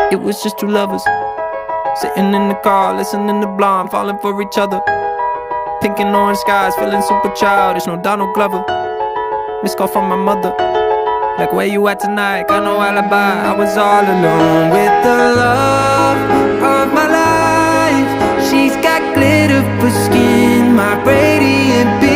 It was just two lovers sitting in the car, listening to Blonde, falling for each other. Pink and orange skies, feeling super childish. No Donald Glover. Missed call from my mother, like, where you at tonight? Got no alibi. I was all alone with the love of my life. She's got glitter for skin, my radiant beauty.